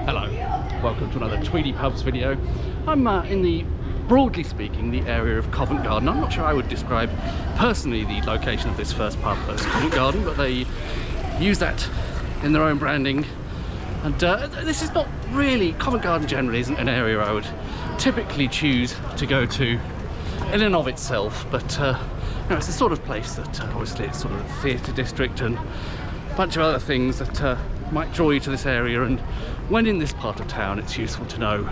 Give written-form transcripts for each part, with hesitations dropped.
Hello, welcome to another Tweedy Pubs video. I'm in the, broadly speaking, the area of Covent Garden. I'm not sure I would describe personally the location of this first pub as Covent Garden, but they use that in their own branding. And this is not really, Covent Garden generally isn't an area I would typically choose to go to in and of itself, but no, it's the sort of place that obviously it's sort of a theatre district and a bunch of other things that might draw you to this area, and when in this part of town it's useful to know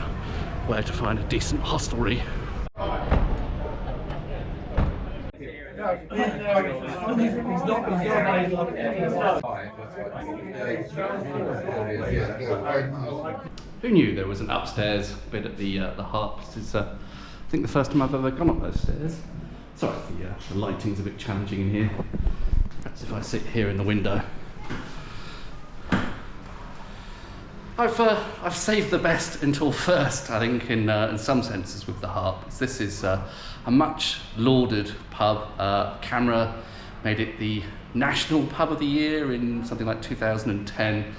where to find a decent hostelry. Who knew there was an upstairs bit at the Harp? This is I think the first time I've ever gone up those stairs. Sorry, the lighting's a bit challenging in here. Perhaps if I sit here in the window. I've saved the best until first, I think, in some senses with the Harp. This is a much lauded pub. Camera made it the National Pub of the Year in something like 2010.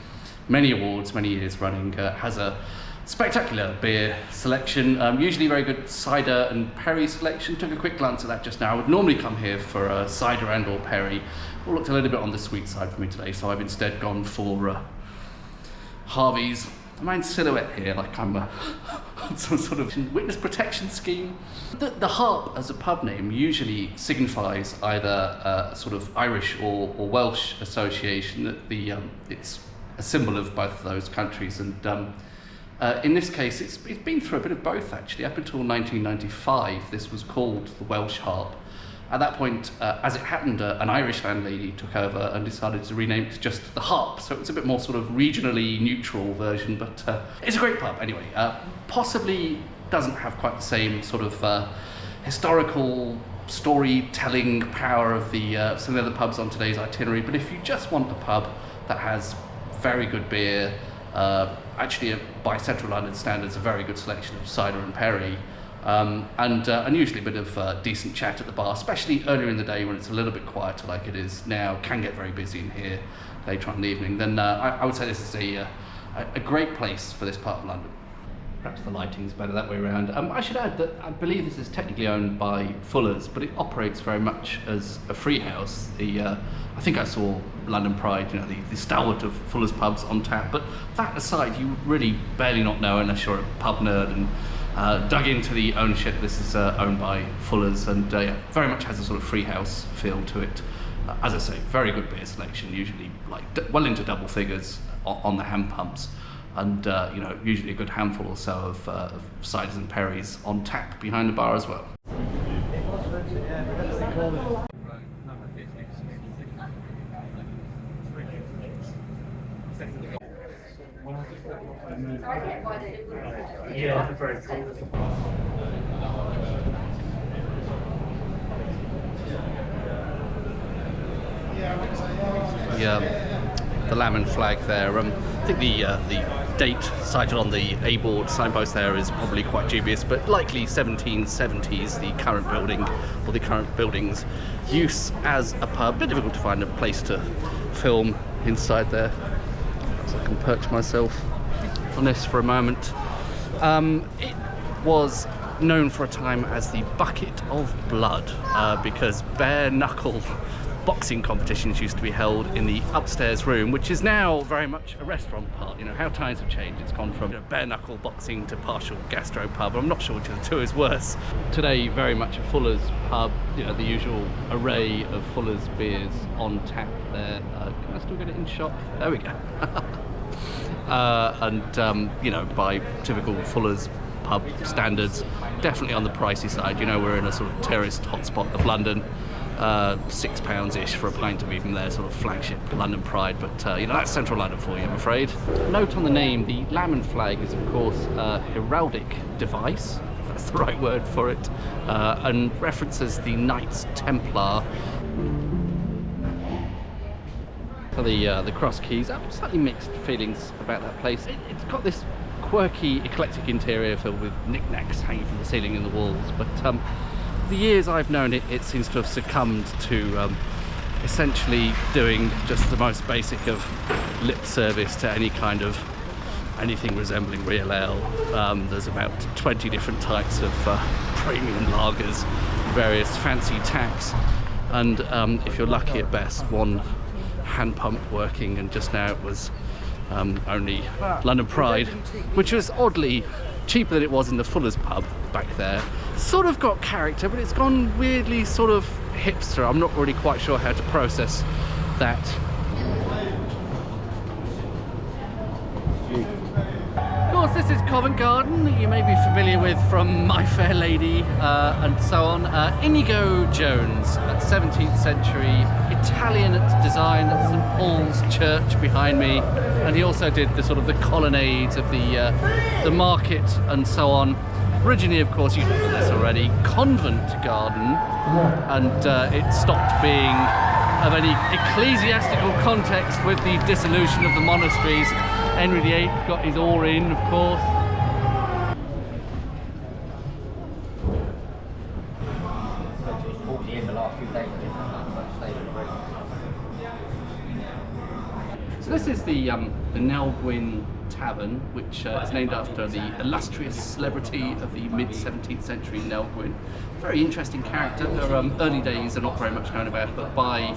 Many awards, many years running. Has a spectacular beer selection, usually very good cider and perry selection. Took a quick glance at that just now. I would normally come here for a cider and or perry. It looked a little bit on the sweet side for me today, so I've instead gone for Harvey's. I'm in silhouette here, like I'm some sort of witness protection scheme. The Harp as a pub name usually signifies either a sort of Irish or Welsh association. That it's a symbol of both of those countries, and in this case it's been through a bit of both actually. Up until 1995 this was called the Welsh Harp. At that point, as it happened, an Irish landlady took over and decided to rename it to just the Harp, so it's a bit more sort of regionally neutral version, but it's a great pub anyway. Possibly doesn't have quite the same sort of historical storytelling power of some of the other pubs on today's itinerary, but if you just want a pub that has very good beer, actually by central London standards a very good selection of cider and perry, and usually a bit of decent chat at the bar, especially earlier in the day when it's a little bit quieter like it is now. Can get very busy in here later on in the evening. Then I would say this is a great place for this part of London. Perhaps the lighting's better that way around. I should add that I believe this is technically owned by Fuller's, but it operates very much as a free house. I think I saw London Pride, the stalwart of Fuller's pubs on tap, but that aside, you really barely not know unless you're a pub nerd and dug into the ownership. This is owned by Fuller's, and yeah, very much has a sort of free house feel to it. As I say, very good beer selection, usually like well into double figures on the hand pumps, and usually a good handful or so of ciders and perries on tap behind the bar as well. Yeah, very cool. The lamb and flag there. I think the date cited on the A-board signpost there is probably quite dubious, but likely 1770s, the current building or the current building's use as a pub. A bit difficult to find a place to film inside there, so I can perch myself on this for a moment. It was known for a time as the Bucket of Blood because bare knuckle boxing competitions used to be held in the upstairs room, which is now very much a restaurant part. How times have changed. It's gone from bare knuckle boxing to partial gastro pub. I'm not sure which of the two is worse. Today, very much a Fuller's pub. The usual array of Fuller's beers on tap there. Can I still get it in shot? There we go. By typical Fuller's pub standards, definitely on the pricey side. We're in a sort of tourist hotspot of London. £6-ish for a pint of even their sort of flagship London Pride, but that's central London for you, I'm afraid. Note on the name, the lamb and flag is of course a heraldic device, if that's the right word for it, and references the Knights Templar. So the cross keys, slightly mixed feelings about that place. It's got this quirky, eclectic interior filled with knickknacks hanging from the ceiling and the walls, but the years I've known it, it seems to have succumbed to essentially doing just the most basic of lip service to any kind of anything resembling real ale. There's about 20 different types of premium lagers, various fancy taps, and if you're lucky at best, one hand pump working, and just now it was only London Pride, which was oddly cheaper than it was in the Fuller's pub back there. Sort of got character, but it's gone weirdly sort of hipster. I'm not really quite sure how to process that. Of course, this is Covent Garden, that you may be familiar with from My Fair Lady and so on. Inigo Jones, 17th century Italian design at St Paul's Church behind me, and he also did the sort of the colonnades of the market and so on. Originally, of course, you know this already, Covent Garden, and it stopped being of any ecclesiastical context with the dissolution of the monasteries. Henry VIII got his oar in, of course. So this is the Nell Gwynne Tavern, which is named after the illustrious celebrity of the mid-17th century, Nell Gwynne. Very interesting character. Her early days are not very much known about, but by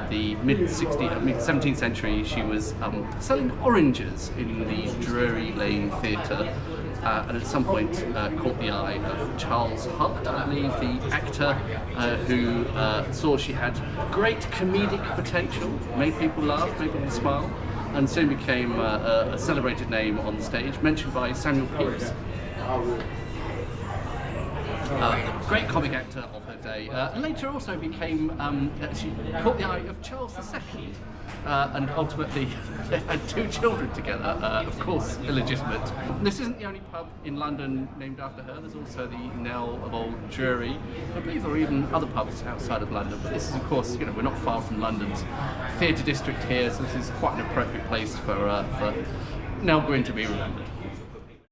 the mid-17th century she was selling oranges in the Drury Lane Theatre, and at some point caught the eye of Charles Harp, I believe, the actor, who saw she had great comedic potential, made people laugh, made people smile, and soon became a celebrated name on the stage, mentioned by Samuel Pepys. Great comic actor of her day. Later also became, she caught the eye of Charles II, and ultimately they had 2 children together, of course illegitimate. This isn't the only pub in London named after her. There's also the Nell of Old Drury. I believe there are even other pubs outside of London, but this is, of course, you know, we're not far from London's theatre district here, so this is quite an appropriate place for Nell Gwynne to be remembered.